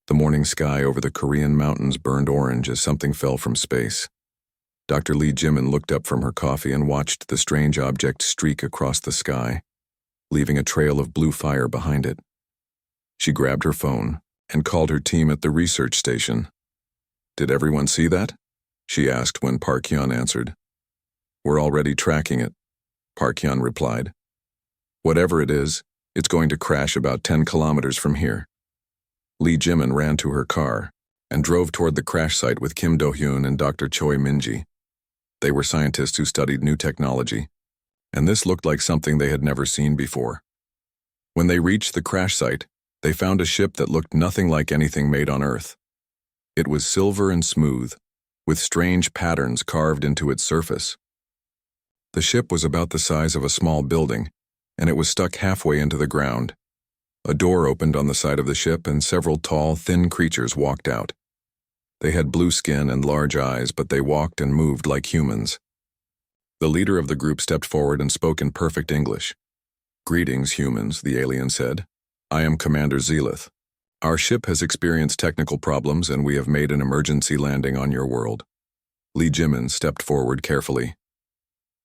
The morning sky over the Korean mountains burned orange as something fell from space. Dr. Lee Jimin looked up from her coffee and watched the strange object streak across the sky, leaving a trail of blue fire behind it. She grabbed her phone and called her team at the research station. "Did everyone see that?" she asked when Park Hyun answered. "We're already tracking it," Park Hyun replied. "Whatever it is, it's going to crash about 10 kilometers from here." Lee Jimin ran to her car and drove toward the crash site with Kim Do-hyun and Dr. Choi Min-ji. They were scientists who studied new technology, and this looked like something they had never seen before. When they reached the crash site, they found a ship that looked nothing like anything made on Earth. It was silver and smooth, with strange patterns carved into its surface. The ship was about the size of a small building, and it was stuck halfway into the ground. A door opened on the side of the ship, and several tall, thin creatures walked out. They had blue skin and large eyes, but they walked and moved like humans. The leader of the group stepped forward and spoke in perfect English. "Greetings, humans," the alien said. "I am Commander Zelith. Our ship has experienced technical problems, and we have made an emergency landing on your world." Lee Jimin stepped forward carefully.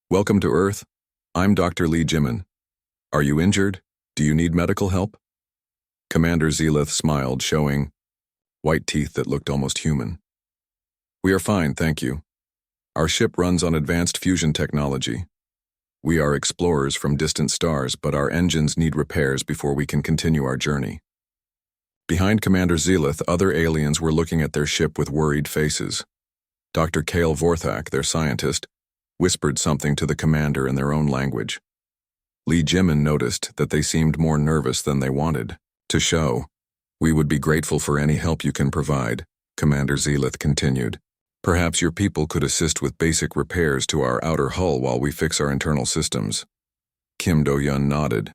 "Welcome to Earth. I'm Dr. Lee Jimin. Are you injured? Do you need medical help?" Commander Zelith smiled, showing white teeth that looked almost human. "We are fine, thank you. Our ship runs on advanced fusion technology. We are explorers from distant stars, but our engines need repairs before we can continue our journey." Behind Commander Zelith, other aliens were looking at their ship with worried faces. Dr. Kale Vorthak, their scientist, whispered something to the commander in their own language. Lee Jimin noticed that they seemed more nervous than they wanted to show. "We would be grateful for any help you can provide," Commander Zelith continued. "Perhaps your people could assist with basic repairs to our outer hull while we fix our internal systems." Kim Do-hyun nodded.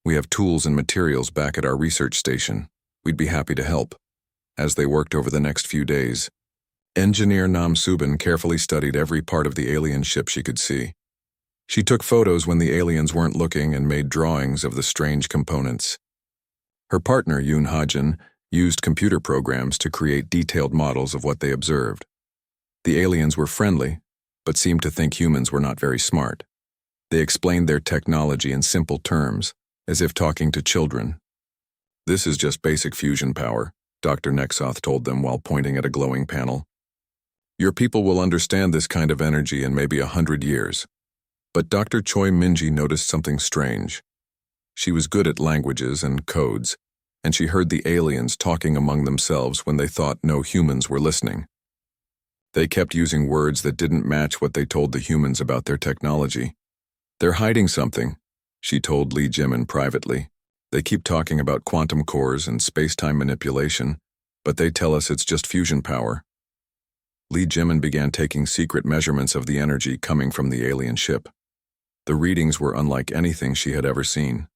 "We have tools and materials back at our research station. We'd be happy to help." As they worked over the next few days, Engineer Nam Subin carefully studied every part of the alien ship she could see. She took photos when the aliens weren't looking and made drawings of the strange components. Her partner, Yoon Ha-jin, used computer programs to create detailed models of what they observed. The aliens were friendly, but seemed to think humans were not very smart. They explained their technology in simple terms, as if talking to children. "This is just basic fusion power," Dr. Nexoth told them while pointing at a glowing panel. "Your people will understand this kind of energy in maybe 100 years. But Dr. Choi Min-ji noticed something strange. She was good at languages and codes, and she heard the aliens talking among themselves when they thought no humans were listening. They kept using words that didn't match what they told the humans about their technology. "They're hiding something," she told Lee Jimin privately. "They keep talking about quantum cores and space-time manipulation, but they tell us it's just fusion power." Lee Jimin began taking secret measurements of the energy coming from the alien ship. The readings were unlike anything she had ever seen.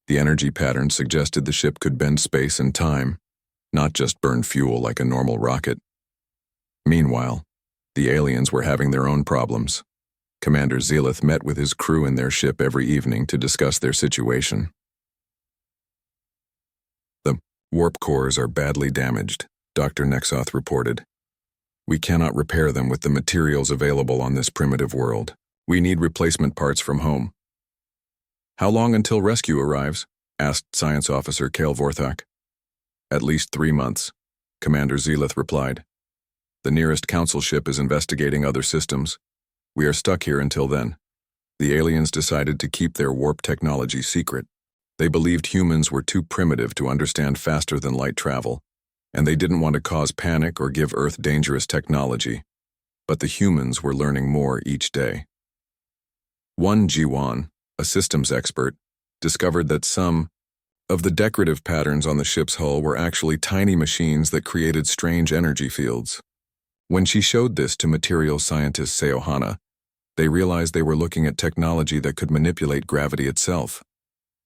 The energy pattern suggested the ship could bend space and time, not just burn fuel like a normal rocket. Meanwhile, the aliens were having their own problems. Commander Zelith met with his crew in their ship every evening to discuss their situation. "The warp cores are badly damaged," Dr. Nexoth reported. "We cannot repair them with the materials available on this primitive world. We need replacement parts from home." "How long until rescue arrives?" asked Science Officer Kale Vorthak. "At least 3 months," Commander Zelith replied. "The nearest council ship is investigating other systems. We are stuck here until then." The aliens decided to keep their warp technology secret. They believed humans were too primitive to understand faster-than-light travel, and they didn't want to cause panic or give Earth dangerous technology. But the humans were learning more each day. One Jiwon, a systems expert, discovered that some of the decorative patterns on the ship's hull were actually tiny machines that created strange energy fields. When she showed this to materials scientist Seo Hana, they realized they were looking at technology that could manipulate gravity itself.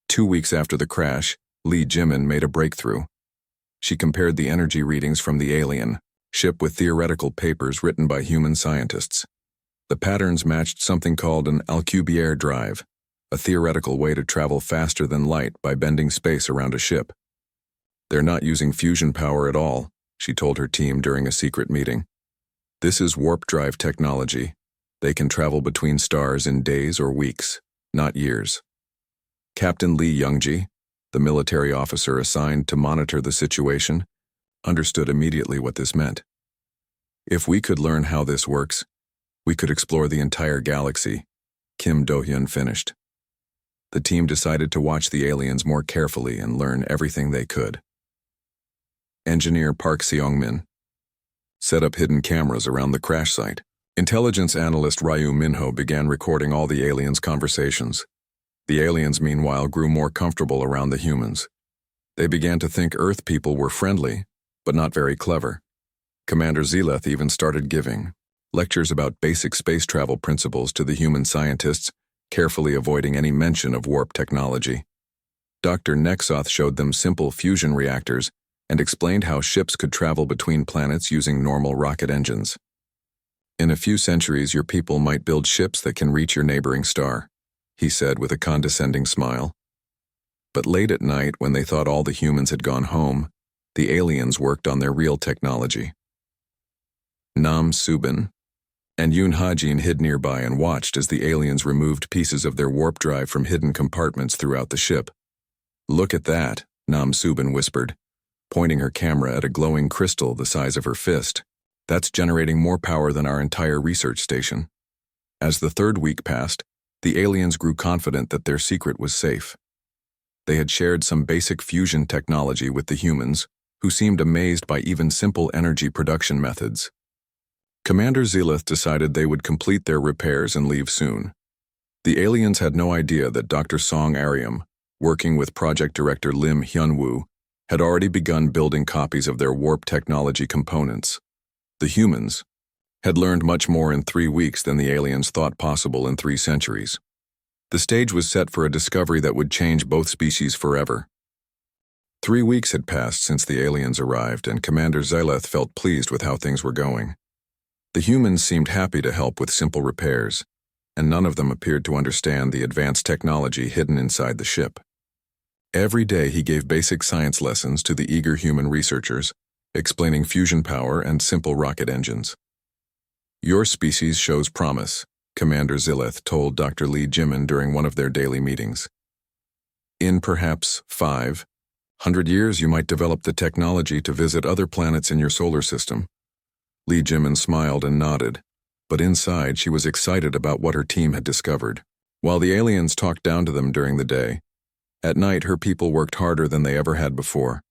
2 weeks after the crash, Lee Jimin made a breakthrough. She compared the energy readings from the alien ship with theoretical papers written by human scientists. The patterns matched something called an Alcubierre drive, a theoretical way to travel faster than light by bending space around a ship. They're not using fusion power at all, she told her team during a secret meeting. This is warp drive technology. They can travel between stars in days or weeks, not years. Captain Lee Youngji, the military officer assigned to monitor the situation, understood immediately what this meant. If we could learn how this works, we could explore the entire galaxy, Kim Do-hyun finished. The team decided to watch the aliens more carefully and learn everything they could. Engineer Park Seong-min set up hidden cameras around the crash site. Intelligence analyst Ryu Minho began recording all the aliens' conversations. The aliens, meanwhile, grew more comfortable around the humans. They began to think Earth people were friendly, but not very clever. Commander Zeleth even started giving lectures about basic space travel principles to the human scientists, carefully avoiding any mention of warp technology. Dr. Nexoth showed them simple fusion reactors and explained how ships could travel between planets using normal rocket engines. In a few centuries, your people might build ships that can reach your neighboring star, he said with a condescending smile. But late at night, when they thought all the humans had gone home, the aliens worked on their real technology. Nam Subin and Yoon Ha-jin hid nearby and watched as the aliens removed pieces of their warp drive from hidden compartments throughout the ship. "Look at that," Nam Subin whispered, pointing her camera at a glowing crystal the size of her fist. "That's generating more power than our entire research station." As the third week passed, the aliens grew confident that their secret was safe. They had shared some basic fusion technology with the humans, who seemed amazed by even simple energy production methods. Commander Zeleth decided they would complete their repairs and leave soon. The aliens had no idea that Dr. Song Aryam, working with project director Lim Hyun-woo, had already begun building copies of their warp technology components. The humans had learned much more in 3 weeks than the aliens thought possible in 3 centuries. The stage was set for a discovery that would change both species forever. 3 weeks had passed since the aliens arrived, and Commander Zeleth felt pleased with how things were going. The humans seemed happy to help with simple repairs, and none of them appeared to understand the advanced technology hidden inside the ship. Every day he gave basic science lessons to the eager human researchers, explaining fusion power and simple rocket engines. "Your species shows promise," Commander Zeleth told Dr. Lee Jimin during one of their daily meetings. "In perhaps 500 years, you might develop the technology to visit other planets in your solar system." Lee Jimin smiled and nodded, but inside she was excited about what her team had discovered. While the aliens talked down to them during the day, at night her people worked harder than they ever had before.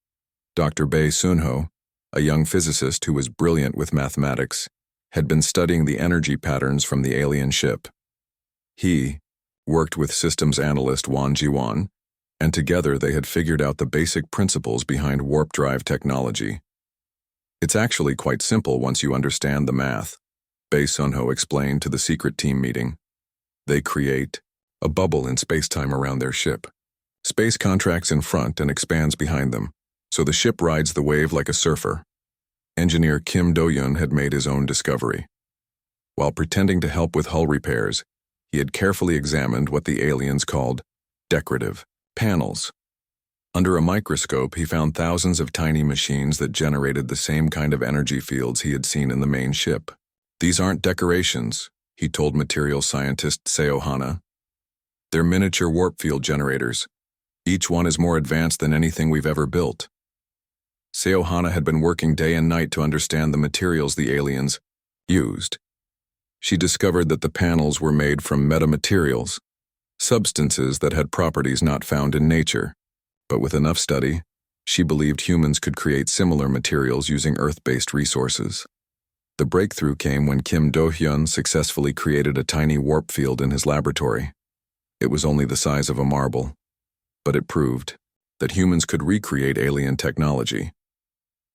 Dr. Bae Sunho, a young physicist who was brilliant with mathematics, had been studying the energy patterns from the alien ship. He worked with systems analyst Won Ji-won, and together they had figured out the basic principles behind warp drive technology. "It's actually quite simple once you understand the math," Bae Sunho explained to the secret team meeting. "They create a bubble in space-time around their ship. Space contracts in front and expands behind them, so the ship rides the wave like a surfer." Engineer Kim Do-hyun had made his own discovery. While pretending to help with hull repairs, he had carefully examined what the aliens called decorative panels. Under a microscope, he found thousands of tiny machines that generated the same kind of energy fields he had seen in the main ship. "These aren't decorations," he told material scientist Seo Hana. "They're miniature warp field generators. Each one is more advanced than anything we've ever built." Seo Hana had been working day and night to understand the materials the aliens used. She discovered that the panels were made from metamaterials, substances that had properties not found in nature. But with enough study, she believed humans could create similar materials using Earth-based resources. The breakthrough came when Kim Do-hyun successfully created a tiny warp field in his laboratory. It was only the size of a marble, but it proved that humans could recreate alien technology.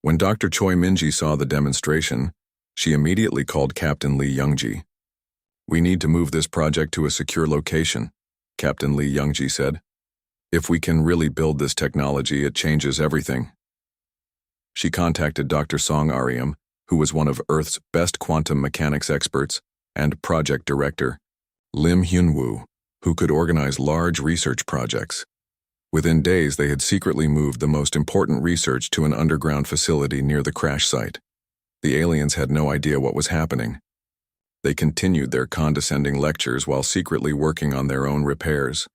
When Dr. Choi Minji saw the demonstration, she immediately called Captain Lee Youngji. "We need to move this project to a secure location," Captain Lee Youngji said. "If we can really build this technology, it changes everything." She contacted Dr. Song Aryam, who was one of Earth's best quantum mechanics experts, and project director Lim Hyun-woo, who could organize large research projects. Within days, they had secretly moved the most important research to an underground facility near the crash site. The aliens had no idea what was happening. They continued their condescending lectures while secretly working on their own repairs.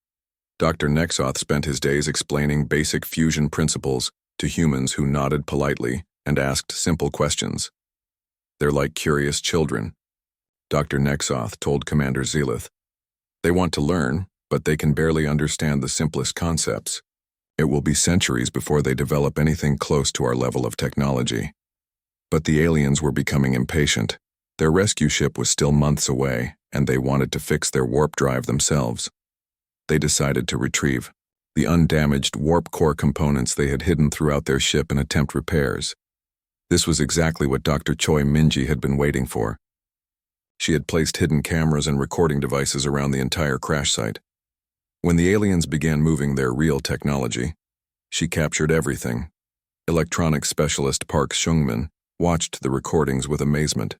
Dr. Nexoth spent his days explaining basic fusion principles to humans who nodded politely and asked simple questions. They're like curious children, Dr. Nexoth told Commander Zelith. They want to learn, but they can barely understand the simplest concepts. It will be centuries before they develop anything close to our level of technology. But the aliens were becoming impatient. Their rescue ship was still months away, and they wanted to fix their warp drive themselves. They decided to retrieve the undamaged warp core components they had hidden throughout their ship and attempt repairs. This was exactly what Dr. Choi Minji had been waiting for. She had placed hidden cameras and recording devices around the entire crash site. When the aliens began moving their real technology, she captured everything. Electronics specialist Park Seung-min watched the recordings with amazement.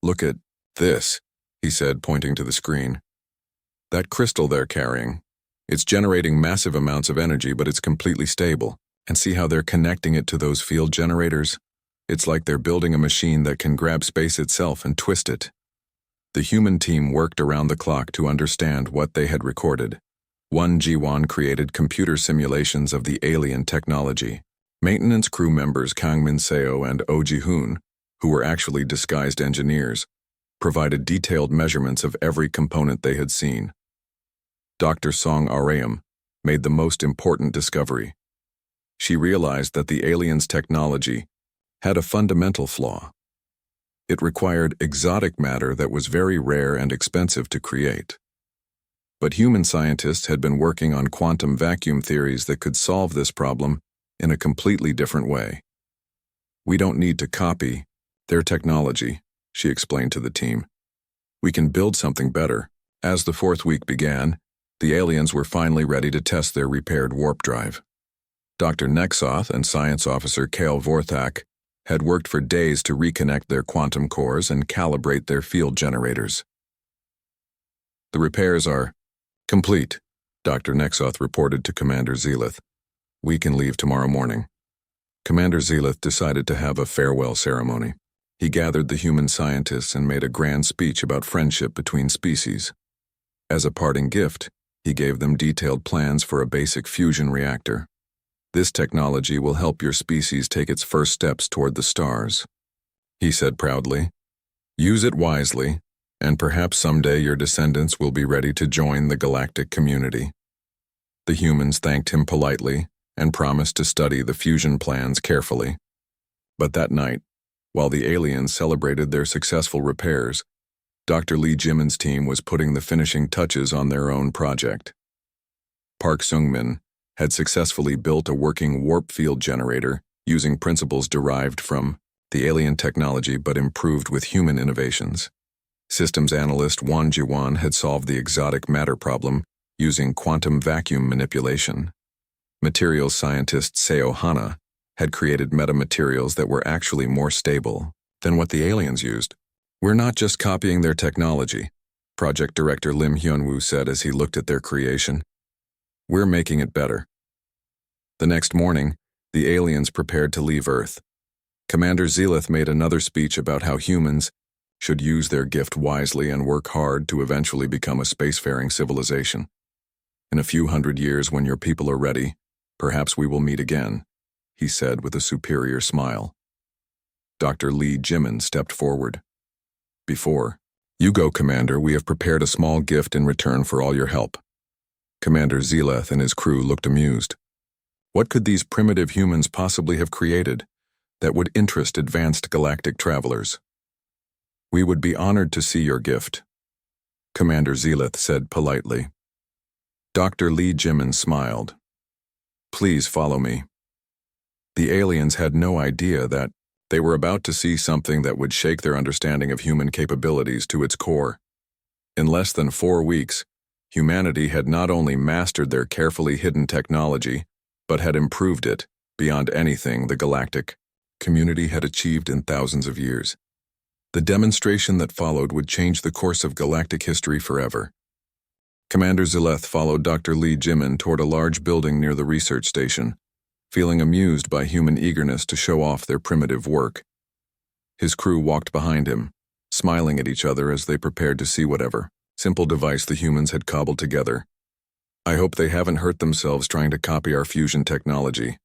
"Look at this," he said, pointing to the screen. "That crystal they're carrying. It's generating massive amounts of energy, but it's completely stable. And see how they're connecting it to those field generators? It's like they're building a machine that can grab space itself and twist it." The human team worked around the clock to understand what they had recorded. One Ji-won created computer simulations of the alien technology. Maintenance crew members Kang Min-seo and Oh Ji-hoon, who were actually disguised engineers, provided detailed measurements of every component they had seen. Dr. Song Areum made the most important discovery. She realized that the aliens' technology had a fundamental flaw. It required exotic matter that was very rare and expensive to create. But human scientists had been working on quantum vacuum theories that could solve this problem in a completely different way. "We don't need to copy their technology," she explained to the team. "We can build something better." As the fourth week began, the aliens were finally ready to test their repaired warp drive. Dr. Nexoth and Science Officer Kale Vorthak had worked for days to reconnect their quantum cores and calibrate their field generators. "The repairs are complete," Dr. Nexoth reported to Commander Zelith. "We can leave tomorrow morning." Commander Zelith decided to have a farewell ceremony. He gathered the human scientists and made a grand speech about friendship between species. As a parting gift, he gave them detailed plans for a basic fusion reactor. "This technology will help your species take its first steps toward the stars," he said proudly. "Use it wisely, and perhaps someday your descendants will be ready to join the galactic community." The humans thanked him politely and promised to study the fusion plans carefully. But that night, while the aliens celebrated their successful repairs, Dr. Lee Jimin's team was putting the finishing touches on their own project. Park Seung-min had successfully built a working warp field generator using principles derived from the alien technology but improved with human innovations. Systems analyst Won Ji-won had solved the exotic matter problem using quantum vacuum manipulation. Materials scientist Seo Hana had created metamaterials that were actually more stable than what the aliens used. "We're not just copying their technology," Project Director Lim Hyun-woo said as he looked at their creation. "We're making it better." The next morning, the aliens prepared to leave Earth. Commander Zelith made another speech about how humans should use their gift wisely and work hard to eventually become a spacefaring civilization. "In a few hundred years, when your people are ready, perhaps we will meet again," he said with a superior smile. Dr. Lee Jimin stepped forward. "Before you go, Commander, we have prepared a small gift in return for all your help." Commander Zelith and his crew looked amused. What could these primitive humans possibly have created that would interest advanced galactic travelers? "We would be honored to see your gift," Commander Zelith said politely. Dr. Lee Jimin smiled. "Please follow me." The aliens had no idea that they were about to see something that would shake their understanding of human capabilities to its core. In less than 4 weeks, humanity had not only mastered their carefully hidden technology, but had improved it beyond anything the galactic community had achieved in thousands of years. The demonstration that followed would change the course of galactic history forever. Commander Zileth followed Dr. Lee Jimin toward a large building near the research station, feeling amused by human eagerness to show off their primitive work. His crew walked behind him, smiling at each other as they prepared to see whatever simple device the humans had cobbled together. "I hope they haven't hurt themselves trying to copy our fusion technology,"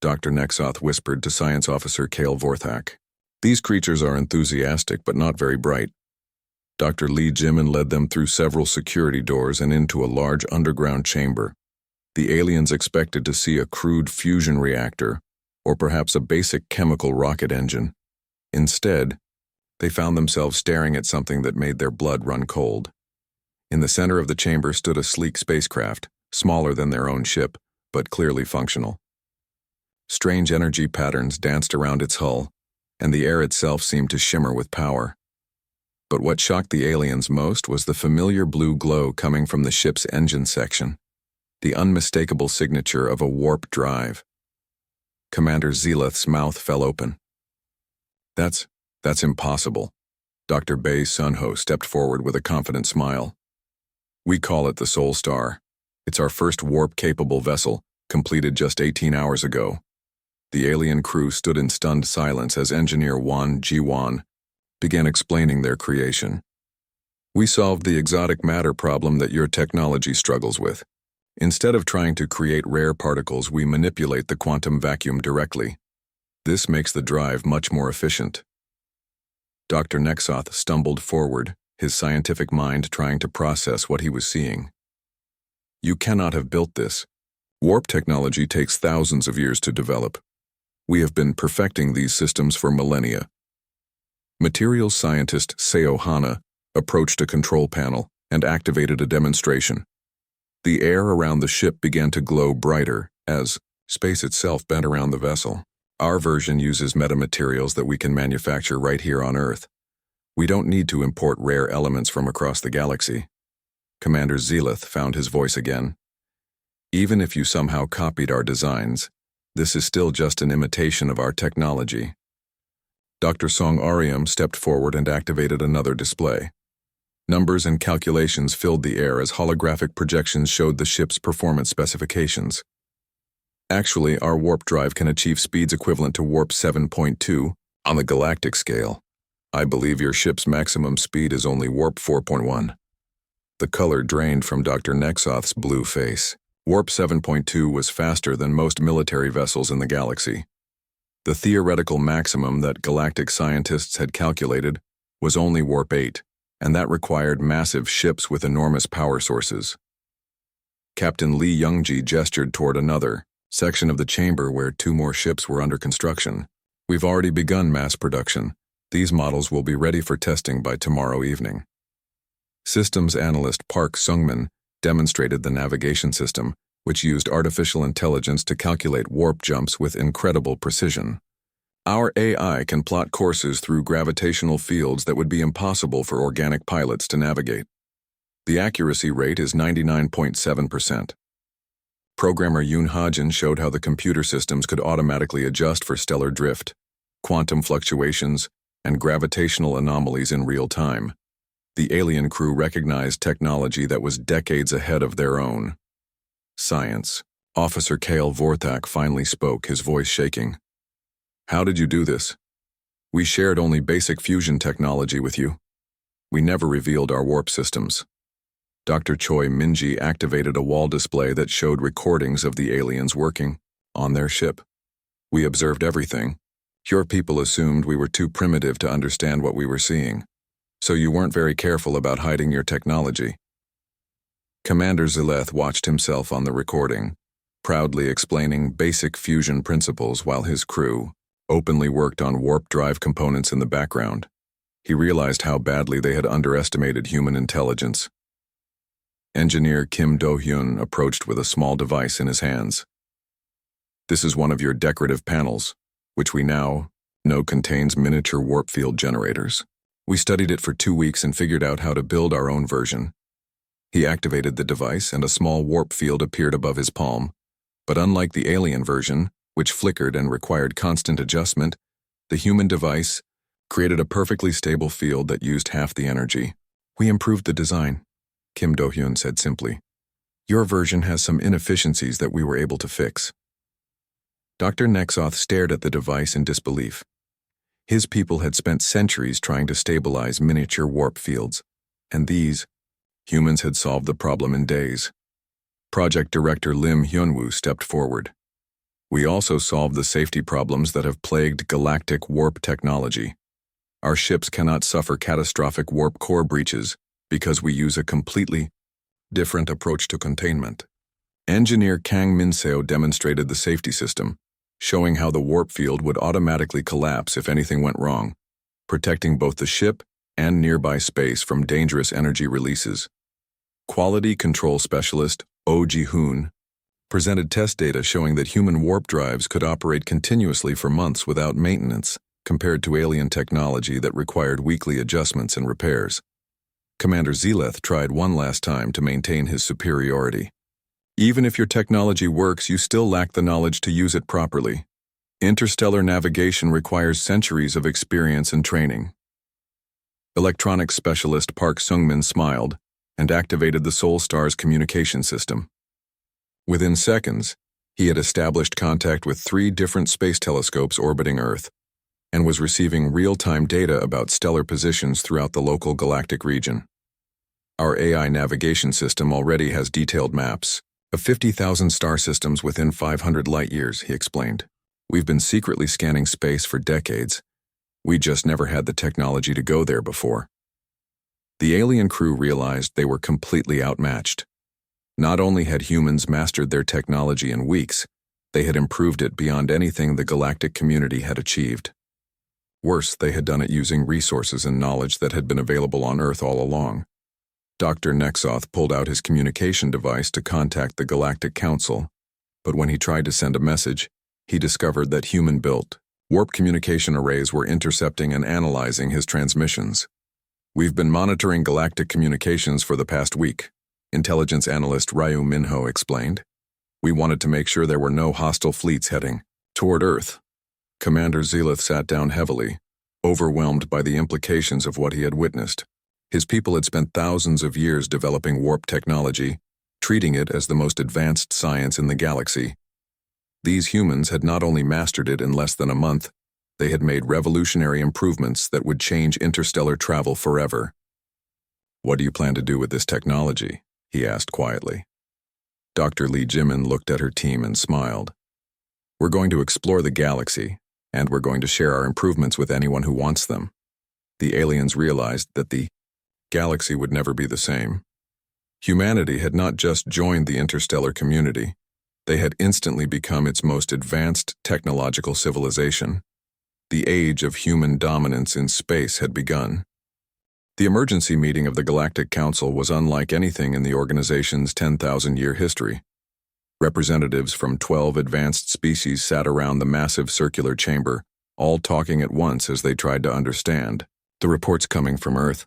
Dr. Nexoth whispered to Science Officer Kale Vorthak. "These creatures are enthusiastic but not very bright." Dr. Lee Jimin led them through several security doors and into a large underground chamber. The aliens expected to see a crude fusion reactor, or perhaps a basic chemical rocket engine. Instead, they found themselves staring at something that made their blood run cold. In the center of the chamber stood a sleek spacecraft, smaller than their own ship, but clearly functional. Strange energy patterns danced around its hull, and the air itself seemed to shimmer with power. But what shocked the aliens most was the familiar blue glow coming from the ship's engine section, the unmistakable signature of a warp drive. Commander Zileth's mouth fell open. That's impossible." Dr. Bei Sunho stepped forward with a confident smile. "We call it the Soul Star. It's our first warp-capable vessel, completed just 18 hours ago." The alien crew stood in stunned silence as engineer Wan Ji-wan began explaining their creation. "We solved the exotic matter problem that your technology struggles with. Instead of trying to create rare particles, we manipulate the quantum vacuum directly. This makes the drive much more efficient." Dr. Nexoth stumbled forward, his scientific mind trying to process what he was seeing. "You cannot have built this. Warp technology takes thousands of years to develop. We have been perfecting these systems for millennia." Materials scientist Seo Hana approached a control panel and activated a demonstration. The air around the ship began to glow brighter as space itself bent around the vessel. "Our version uses metamaterials that we can manufacture right here on Earth. We don't need to import rare elements from across the galaxy." Commander Zileth found his voice again. "Even if you somehow copied our designs, this is still just an imitation of our technology." Dr. Song Ariam stepped forward and activated another display. Numbers and calculations filled the air as holographic projections showed the ship's performance specifications. "Actually, our warp drive can achieve speeds equivalent to warp 7.2 on the galactic scale. I believe your ship's maximum speed is only warp 4.1. The color drained from Dr. Nexoth's blue face. Warp 7.2 was faster than most military vessels in the galaxy. The theoretical maximum that galactic scientists had calculated was only warp 8, and that required massive ships with enormous power sources. Captain Lee Youngji gestured toward another section of the chamber where 2 more ships were under construction. "We've already begun mass production. These models will be ready for testing by tomorrow evening." Systems analyst Park Sungmin demonstrated the navigation system, which used artificial intelligence to calculate warp jumps with incredible precision. "Our AI can plot courses through gravitational fields that would be impossible for organic pilots to navigate. The accuracy rate is 99.7%. Programmer Yoon Ha-jin showed how the computer systems could automatically adjust for stellar drift, quantum fluctuations, and gravitational anomalies in real time. The alien crew recognized technology that was decades ahead of their own. Science. Officer Kale Vorthak finally spoke, his voice shaking. "How did you do this? We shared only basic fusion technology with you. We never revealed our warp systems." Dr. Choi Minji activated a wall display that showed recordings of the aliens working on their ship. "We observed everything. Your people assumed we were too primitive to understand what we were seeing, so you weren't very careful about hiding your technology." Commander Zileth watched himself on the recording, proudly explaining basic fusion principles while his crew openly worked on warp drive components in the background. He realized how badly they had underestimated human intelligence. Engineer Kim Do-hyun approached with a small device in his hands. "This is one of your decorative panels, which we now know contains miniature warp field generators. We studied it for 2 weeks and figured out how to build our own version." He activated the device and a small warp field appeared above his palm. But unlike the alien version, which flickered and required constant adjustment, the human device created a perfectly stable field that used half the energy. "We improved the design. Kim Do-hyun said simply. Your version has some inefficiencies that we were able to fix. Dr. Nexoth stared at the device in disbelief. His people had spent centuries trying to stabilize miniature warp fields, and these humans had solved the problem in days. Project Director Lim Hyunwoo stepped forward. We also solved the safety problems that have plagued galactic warp technology. Our ships cannot suffer catastrophic warp core breaches because we use a completely different approach to containment. Engineer Kang Min-seo demonstrated the safety system, showing how the warp field would automatically collapse if anything went wrong, protecting both the ship and nearby space from dangerous energy releases. Quality Control Specialist Oh Ji-hoon presented test data showing that human warp drives could operate continuously for months without maintenance, compared to alien technology that required weekly adjustments and repairs. Commander Zeleth tried one last time to maintain his superiority. Even if your technology works, you still lack the knowledge to use it properly. Interstellar navigation requires centuries of experience and training. Electronics specialist Park Sung-min smiled and activated the Sol Star's communication system. Within seconds, he had established contact with 3 different space telescopes orbiting Earth and was receiving real-time data about stellar positions throughout the local galactic region. Our AI navigation system already has detailed maps of 50,000 star systems within 500 light-years, he explained. We've been secretly scanning space for decades. We just never had the technology to go there before. The alien crew realized they were completely outmatched. Not only had humans mastered their technology in weeks, they had improved it beyond anything the galactic community had achieved. Worse, they had done it using resources and knowledge that had been available on Earth all along. Dr. Nexoth pulled out his communication device to contact the Galactic Council, but when he tried to send a message, he discovered that human-built warp communication arrays were intercepting and analyzing his transmissions. We've been monitoring galactic communications for the past week, intelligence analyst Ryu Minho explained. We wanted to make sure there were no hostile fleets heading toward Earth. Commander Zeleth sat down heavily, overwhelmed by the implications of what he had witnessed. His people had spent thousands of years developing warp technology, treating it as the most advanced science in the galaxy. These humans had not only mastered it in less than a month, they had made revolutionary improvements that would change interstellar travel forever. What do you plan to do with this technology? He asked quietly. Dr. Lee Jimin looked at her team and smiled. We're going to explore the galaxy, and we're going to share our improvements with anyone who wants them. The aliens realized that the galaxy would never be the same. Humanity had not just joined the interstellar community, they had instantly become its most advanced technological civilization. The age of human dominance in space had begun. The emergency meeting of the Galactic Council was unlike anything in the organization's 10,000-year history. Representatives from 12 advanced species sat around the massive circular chamber, all talking at once as they tried to understand the reports coming from Earth.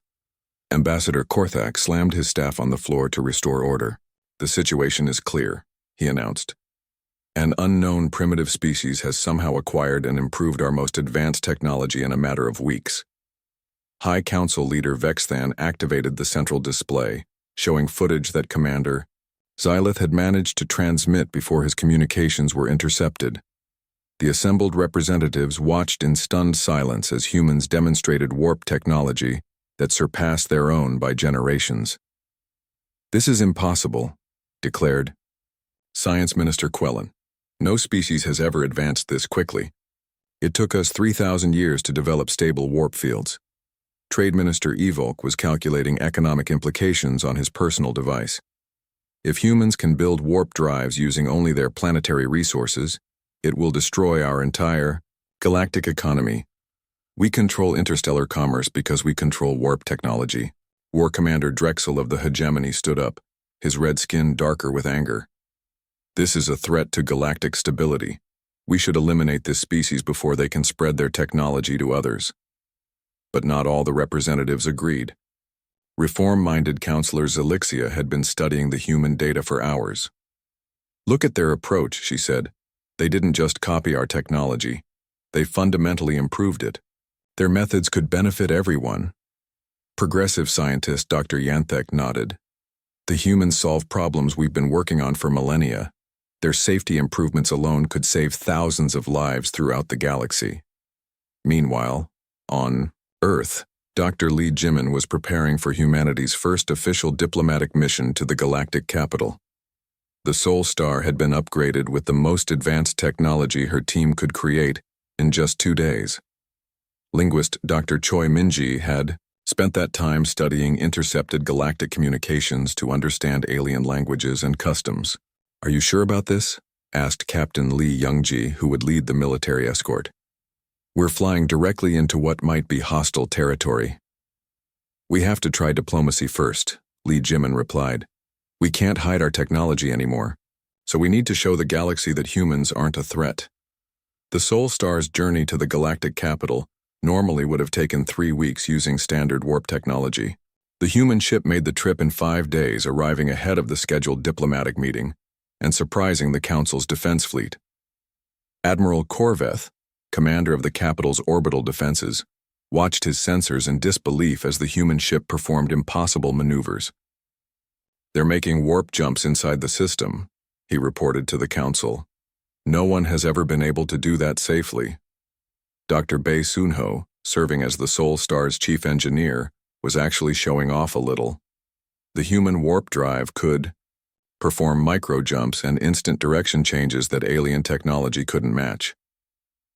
Ambassador Korthak slammed his staff on the floor to restore order. The situation is clear, he announced. An unknown primitive species has somehow acquired and improved our most advanced technology in a matter of weeks. High Council Leader Vexthan activated the central display, showing footage that Commander Zeleth had managed to transmit before his communications were intercepted. The assembled representatives watched in stunned silence as humans demonstrated warp technology that surpassed their own by generations. This is impossible, declared Science Minister Quellen. No species has ever advanced this quickly. It took us 3,000 years to develop stable warp fields. Trade Minister Evolk was calculating economic implications on his personal device. If humans can build warp drives using only their planetary resources, it will destroy our entire galactic economy. We control interstellar commerce because we control warp technology. War Commander Drexel of the Hegemony stood up, his red skin darker with anger. This is a threat to galactic stability. We should eliminate this species before they can spread their technology to others. But not all the representatives agreed. Reform-minded Counselor Zelixia had been studying the human data for hours. Look at their approach, she said. They didn't just copy our technology. They fundamentally improved it. Their methods could benefit everyone. Progressive scientist Dr. Yanthek nodded. The humans solve problems we've been working on for millennia. Their safety improvements alone could save thousands of lives throughout the galaxy. Meanwhile, on Earth, Dr. Lee Jimin was preparing for humanity's first official diplomatic mission to the galactic capital. The Soul Star had been upgraded with the most advanced technology her team could create in just 2 days. Linguist Dr. Choi Minji had spent that time studying intercepted galactic communications to understand alien languages and customs. "Are you sure about this?" asked Captain Lee Youngji, who would lead the military escort. "We're flying directly into what might be hostile territory." "We have to try diplomacy first," Lee Jimin replied. "We can't hide our technology anymore, so we need to show the galaxy that humans aren't a threat." The Soul Star's journey to the galactic capital normally would have taken 3 weeks using standard warp technology. The human ship made the trip in 5 days, arriving ahead of the scheduled diplomatic meeting and surprising the Council's defense fleet. Admiral Korveth, commander of the capital's orbital defenses, watched his sensors in disbelief as the human ship performed impossible maneuvers. "They're making warp jumps inside the system," he reported to the Council. "No one has ever been able to do that safely." Dr. Bae Soonho, serving as the Soul Star's chief engineer, was actually showing off a little. The human warp drive could perform micro-jumps and instant direction changes that alien technology couldn't match.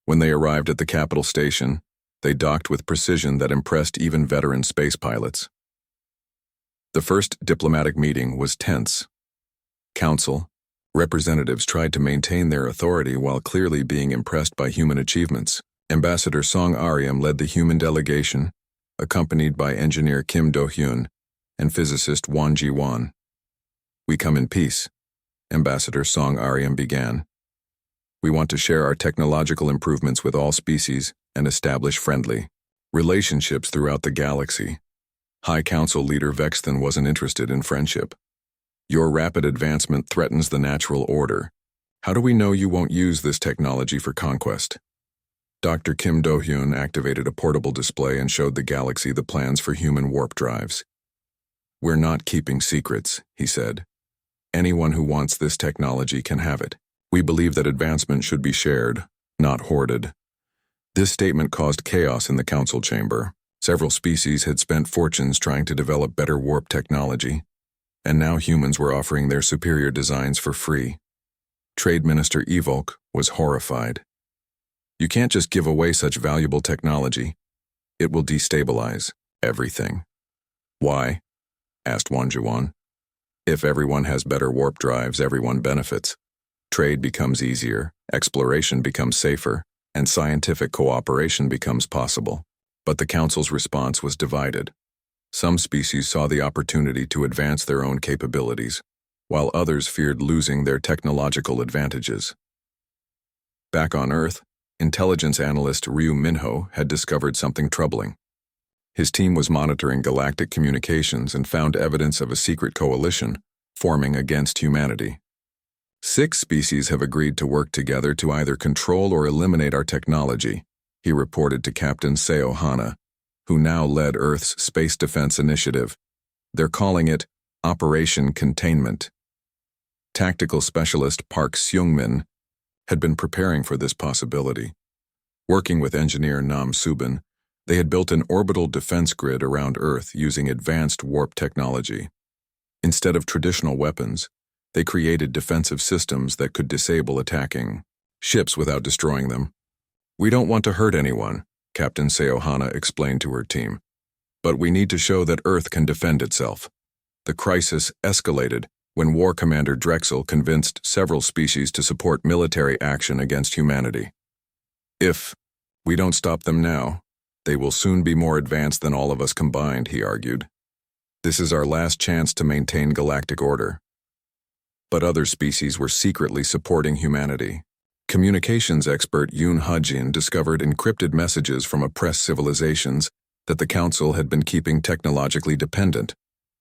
When they arrived at the capital station, they docked with precision that impressed even veteran space pilots. The first diplomatic meeting was tense. Council representatives tried to maintain their authority while clearly being impressed by human achievements. Ambassador Song Aryam led the human delegation, accompanied by engineer Kim Do-hyun and physicist Won Ji-won. "We come in peace," Ambassador Song Aryam began. "We want to share our technological improvements with all species and establish friendly relationships throughout the galaxy." High Council leader Vexton wasn't interested in friendship. "Your rapid advancement threatens the natural order. How do we know you won't use this technology for conquest?" Dr. Kim Do-hyun activated a portable display and showed the galaxy the plans for human warp drives. "We're not keeping secrets," he said. "Anyone who wants this technology can have it. We believe that advancement should be shared, not hoarded." This statement caused chaos in the council chamber. Several species had spent fortunes trying to develop better warp technology, and now humans were offering their superior designs for free. Trade Minister Evolk was horrified. "You can't just give away such valuable technology. It will destabilize everything." "Why?" asked Won Ji-won. "If everyone has better warp drives, everyone benefits. Trade becomes easier, exploration becomes safer, and scientific cooperation becomes possible." But the Council's response was divided. Some species saw the opportunity to advance their own capabilities, while others feared losing their technological advantages. Back on Earth, intelligence analyst Ryu Minho had discovered something troubling. His team was monitoring galactic communications and found evidence of a secret coalition forming against humanity. 6 species have agreed to work together to either control or eliminate our technology, he reported to Captain Seo Hana, who now led Earth's Space Defense Initiative. They're calling it Operation Containment. Tactical specialist Park Seung-min had been preparing for this possibility. Working with engineer Nam Subin, they had built an orbital defense grid around Earth using advanced warp technology. Instead of traditional weapons, they created defensive systems that could disable attacking ships without destroying them. "We don't want to hurt anyone," Captain Seo Hana explained to her team. "But we need to show that Earth can defend itself." The crisis escalated when War Commander Drexel convinced several species to support military action against humanity. "If we don't stop them now, they will soon be more advanced than all of us combined," he argued. "This is our last chance to maintain galactic order." But other species were secretly supporting humanity. Communications expert Yoon Ha-jin discovered encrypted messages from oppressed civilizations that the Council had been keeping technologically dependent.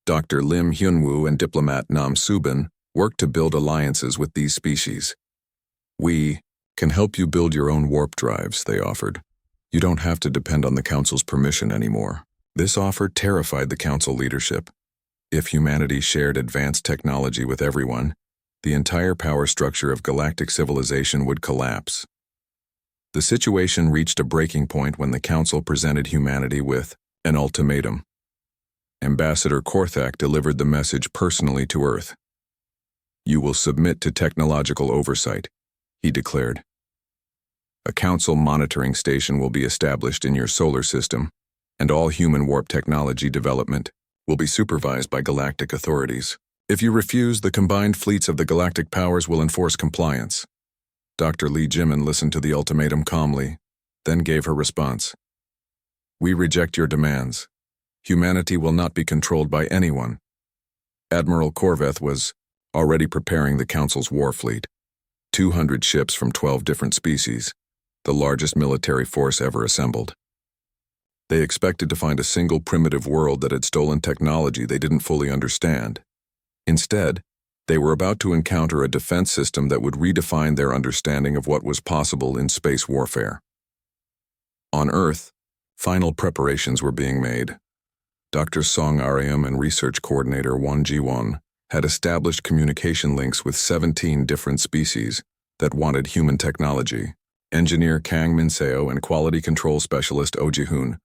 Dr. Lim Hyun-woo and diplomat Nam Subin worked to build alliances with these species. "We can help you build your own warp drives," they offered. "You don't have to depend on the Council's permission anymore." This offer terrified the Council leadership. If humanity shared advanced technology with everyone, the entire power structure of galactic civilization would collapse. The situation reached a breaking point when the Council presented humanity with an ultimatum. Ambassador Korthak delivered the message personally to Earth. "You will submit to technological oversight," he declared. "A Council monitoring station will be established in your solar system, and all human warp technology development will be supervised by galactic authorities. If you refuse, the combined fleets of the galactic powers will enforce compliance." Dr. Lee Jimin listened to the ultimatum calmly, then gave her response. "We reject your demands. Humanity will not be controlled by anyone." Admiral Korveth was already preparing the Council's war fleet. 200 ships from 12 different species, the largest military force ever assembled. They expected to find a single primitive world that had stolen technology they didn't fully understand. Instead, they were about to encounter a defense system that would redefine their understanding of what was possible in space warfare. On Earth, final preparations were being made. Dr. Song Aryam and research coordinator Won Ji-won had established communication links with 17 different species that wanted human technology. Engineer Kang Min-seo and quality control specialist Oh Ji-hoon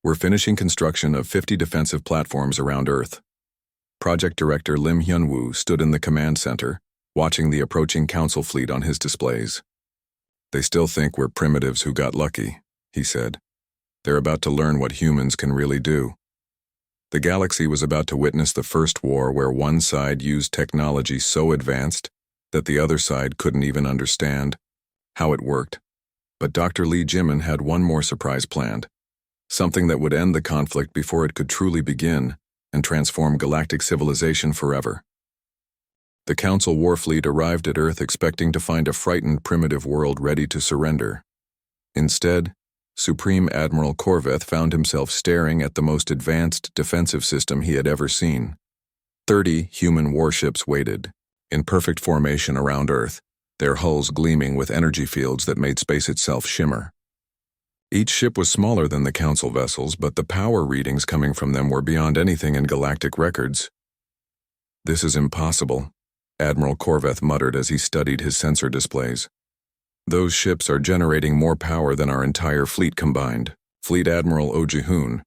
were finishing construction of 50 defensive platforms around Earth. Project Director Lim Hyun-woo stood in the command center, watching the approaching Council fleet on his displays. "They still think we're primitives who got lucky," he said. "They're about to learn what humans can really do." The galaxy was about to witness the first war where one side used technology so advanced that the other side couldn't even understand how it worked. But Dr. Lee Jimin had one more surprise planned, something that would end the conflict before it could truly begin and transform galactic civilization forever. The Council war fleet arrived at Earth expecting to find a frightened primitive world ready to surrender. Instead, Supreme Admiral Korveth found himself staring at the most advanced defensive system he had ever seen. 30 human warships waited, in perfect formation around Earth, their hulls gleaming with energy fields that made space itself shimmer. Each ship was smaller than the Council vessels, but the power readings coming from them were beyond anything in galactic records. "This is impossible," Admiral Korveth muttered as he studied his sensor displays. "Those ships are generating more power than our entire fleet combined." Fleet Admiral Oh Ji-hoon,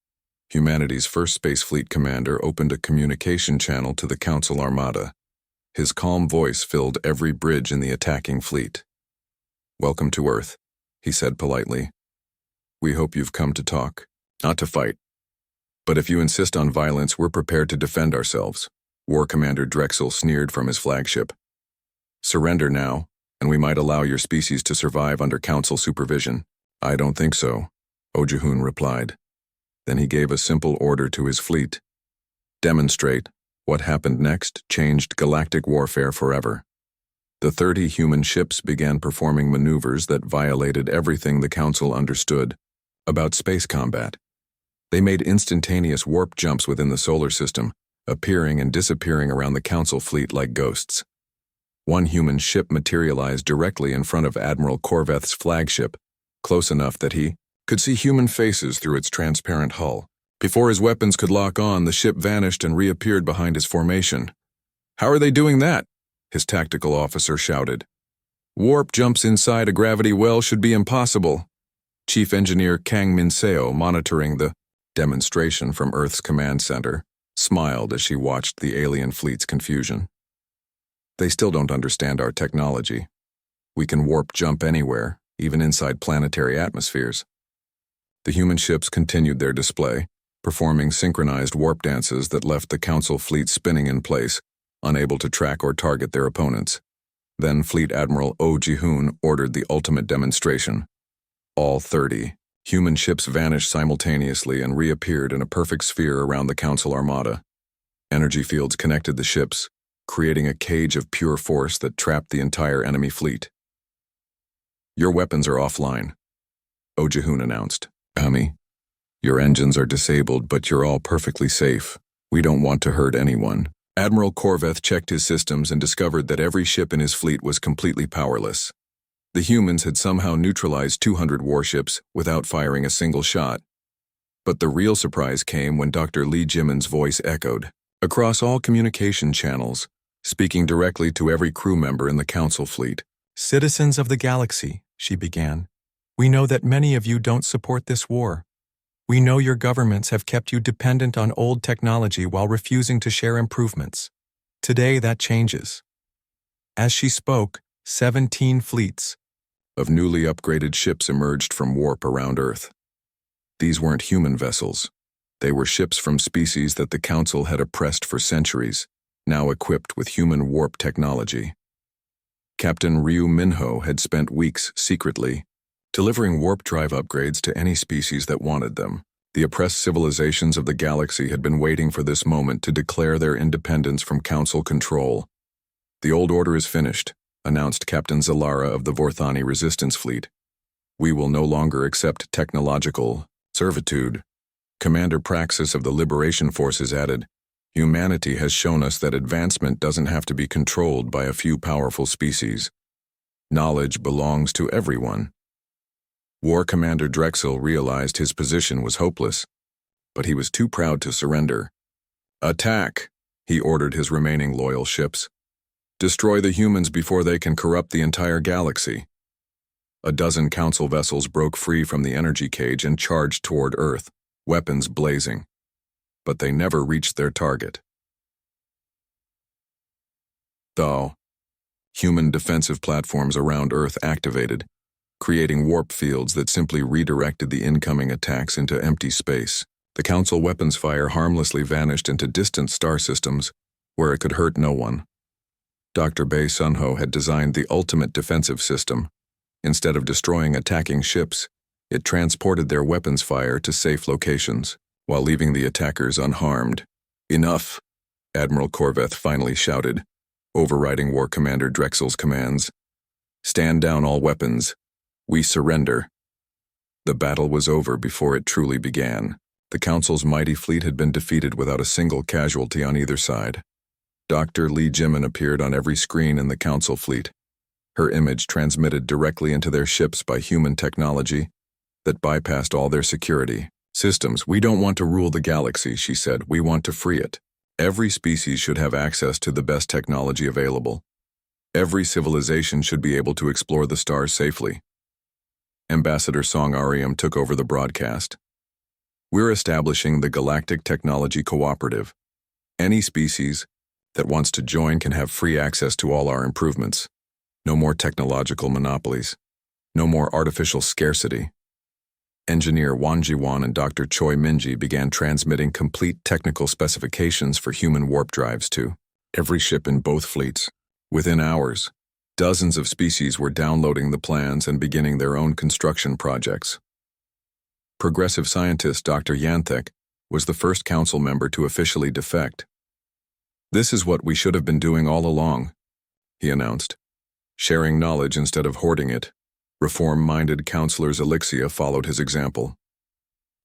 humanity's first space fleet commander, opened a communication channel to the Council armada. His calm voice filled every bridge in the attacking fleet. "Welcome to Earth," he said politely. "We hope you've come to talk, not to fight. But if you insist on violence, we're prepared to defend ourselves." War Commander Drexel sneered from his flagship. "Surrender now, and we might allow your species to survive under Council supervision." "I don't think so," Oh Ji-hoon replied. Then he gave a simple order to his fleet. "Demonstrate." What happened next changed galactic warfare forever. The 30 human ships began performing maneuvers that violated everything the Council understood about space combat. They made instantaneous warp jumps within the solar system, appearing and disappearing around the Council fleet like ghosts. One human ship materialized directly in front of Admiral Korveth's flagship, close enough that he could see human faces through its transparent hull. Before his weapons could lock on, the ship vanished and reappeared behind his formation. "How are they doing that?" his tactical officer shouted. "Warp jumps inside a gravity well should be impossible." Chief Engineer Kang Min-seo, monitoring the demonstration from Earth's command center, smiled as she watched the alien fleet's confusion. "They still don't understand our technology. We can warp jump anywhere, even inside planetary atmospheres." The human ships continued their display, performing synchronized warp dances that left the Council fleet spinning in place, unable to track or target their opponents. Then Fleet Admiral Oh Ji-hoon ordered the ultimate demonstration. All 30 human ships vanished simultaneously and reappeared in a perfect sphere around the Council armada. Energy fields connected the ships, creating a cage of pure force that trapped the entire enemy fleet. "Your weapons are offline," Oh Ji-hoon announced. "Ami, your engines are disabled, but you're all perfectly safe. We don't want to hurt anyone." Admiral Korveth checked his systems and discovered that every ship in his fleet was completely powerless. The humans had somehow neutralized 200 warships without firing a single shot. But the real surprise came when Dr. Lee Jimin's voice echoed. across all communication channels, speaking directly to every crew member in the Council fleet. "Citizens of the galaxy," she began, "we know that many of you don't support this war. We know your governments have kept you dependent on old technology while refusing to share improvements. Today that changes." As she spoke, 17 fleets of newly upgraded ships emerged from warp around Earth. These weren't human vessels. They were ships from species that the Council had oppressed for centuries, now equipped with human warp technology. Captain Ryu Minho had spent weeks secretly delivering warp drive upgrades to any species that wanted them. The oppressed civilizations of the galaxy had been waiting for this moment to declare their independence from Council control. "The old order is finished," announced Captain Zalara of the Vorthani Resistance Fleet. "We will no longer accept technological servitude." Commander Praxis of the Liberation Forces added, "Humanity has shown us that advancement doesn't have to be controlled by a few powerful species. Knowledge belongs to everyone." War Commander Drexel realized his position was hopeless, but he was too proud to surrender. "Attack!" he ordered his remaining loyal ships. "Destroy the humans before they can corrupt the entire galaxy." A dozen Council vessels broke free from the energy cage and charged toward Earth, weapons blazing. But they never reached their target. Though, human defensive platforms around Earth activated, creating warp fields that simply redirected the incoming attacks into empty space. The Council weapons fire harmlessly vanished into distant star systems where it could hurt no one. Dr. Bei Sunho had designed the ultimate defensive system. Instead of destroying attacking ships, it transported their weapons fire to safe locations, while leaving the attackers unharmed. "Enough," Admiral Korveth finally shouted, overriding War Commander Drexel's commands. "Stand down all weapons. We surrender." The battle was over before it truly began. The Council's mighty fleet had been defeated without a single casualty on either side. Dr. Lee Jimin appeared on every screen in the Council fleet, her image transmitted directly into their ships by human technology that bypassed all their security systems. "We don't want to rule the galaxy," she said. "We want to free it. Every species should have access to the best technology available. Every civilization should be able to explore the stars safely." Ambassador Song Ariam took over the broadcast. "We're establishing the Galactic Technology Cooperative. Any species that wants to join can have free access to all our improvements. No more technological monopolies. No more artificial scarcity." Engineer Wan Jiwan and Dr. Choi Minji began transmitting complete technical specifications for human warp drives to every ship in both fleets. Within hours, dozens of species were downloading the plans and beginning their own construction projects. Progressive scientist Dr. Yanthek was the first Council member to officially defect. "This is what we should have been doing all along," he announced. Sharing knowledge instead of hoarding it, reform-minded Councilors Elixia followed his example.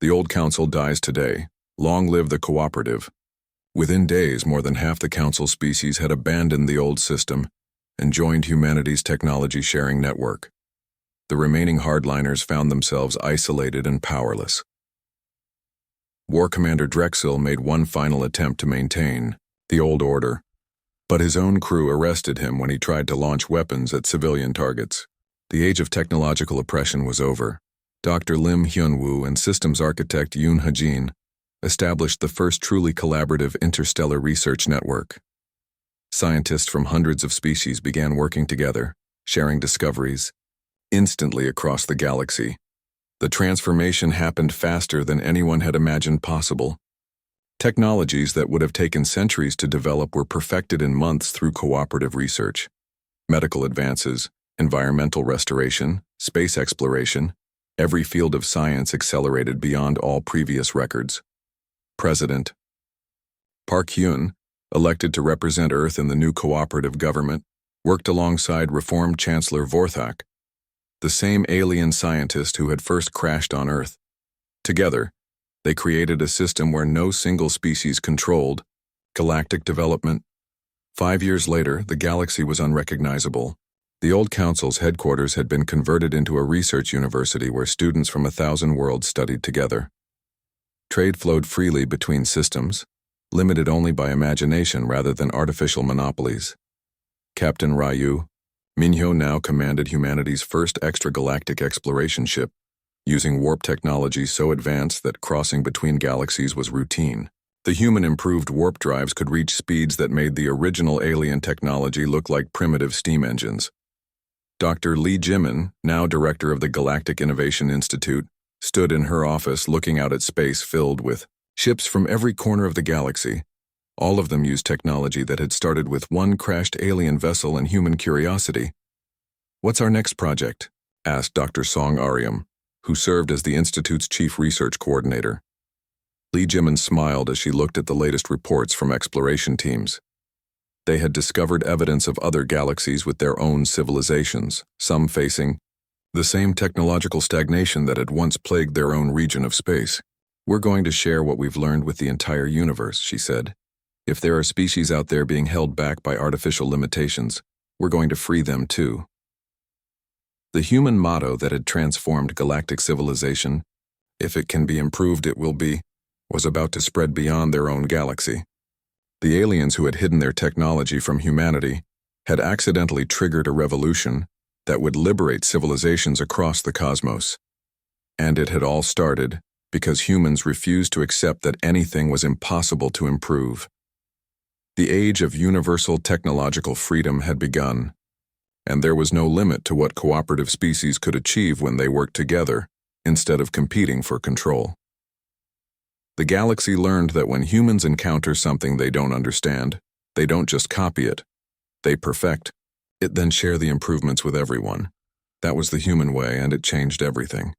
"The old Council dies today. Long live the cooperative." Within days, more than half the Council species had abandoned the old system and joined humanity's technology-sharing network. The remaining hardliners found themselves isolated and powerless. War Commander Drexel made one final attempt to maintain the old order, but his own crew arrested him when he tried to launch weapons at civilian targets. The age of technological oppression was over. Dr. Lim Hyun-woo and systems architect Yoon Ha-jin established the first truly collaborative interstellar research network. Scientists from hundreds of species began working together, sharing discoveries, instantly across the galaxy. The transformation happened faster than anyone had imagined possible. Technologies that would have taken centuries to develop were perfected in months through cooperative research. Medical advances, environmental restoration, space exploration, every field of science accelerated beyond all previous records. President Park Hyun, elected to represent Earth in the new cooperative government, worked alongside reformed Chancellor Vorthak, the same alien scientist who had first crashed on Earth. Together, they created a system where no single species controlled galactic development. 5 years later, the galaxy was unrecognizable. The old Council's headquarters had been converted into a research university where students from 1,000 worlds studied together. Trade flowed freely between systems. limited only by imagination rather than artificial monopolies. Captain Ryu, Minhyo now commanded humanity's first extragalactic exploration ship, using warp technology so advanced that crossing between galaxies was routine. The human-improved warp drives could reach speeds that made the original alien technology look like primitive steam engines. Dr. Lee Jimin, now director of the Galactic Innovation Institute, stood in her office looking out at space filled with ships from every corner of the galaxy. All of them used technology that had started with one crashed alien vessel and human curiosity. "What's our next project?" asked Dr. Song Aryam, who served as the Institute's chief research coordinator. Lee Jimin smiled as she looked at the latest reports from exploration teams. They had discovered evidence of other galaxies with their own civilizations, some facing the same technological stagnation that had once plagued their own region of space. "We're going to share what we've learned with the entire universe," she said. "If there are species out there being held back by artificial limitations, we're going to free them too." The human motto that had transformed galactic civilization, "If it can be improved, it will be," was about to spread beyond their own galaxy. The aliens who had hidden their technology from humanity had accidentally triggered a revolution that would liberate civilizations across the cosmos. And it had all started because humans refused to accept that anything was impossible to improve. The age of universal technological freedom had begun, and there was no limit to what cooperative species could achieve when they worked together instead of competing for control. The galaxy learned that when humans encounter something they don't understand, they don't just copy it, they perfect it, then share the improvements with everyone. That was the human way, and it changed everything.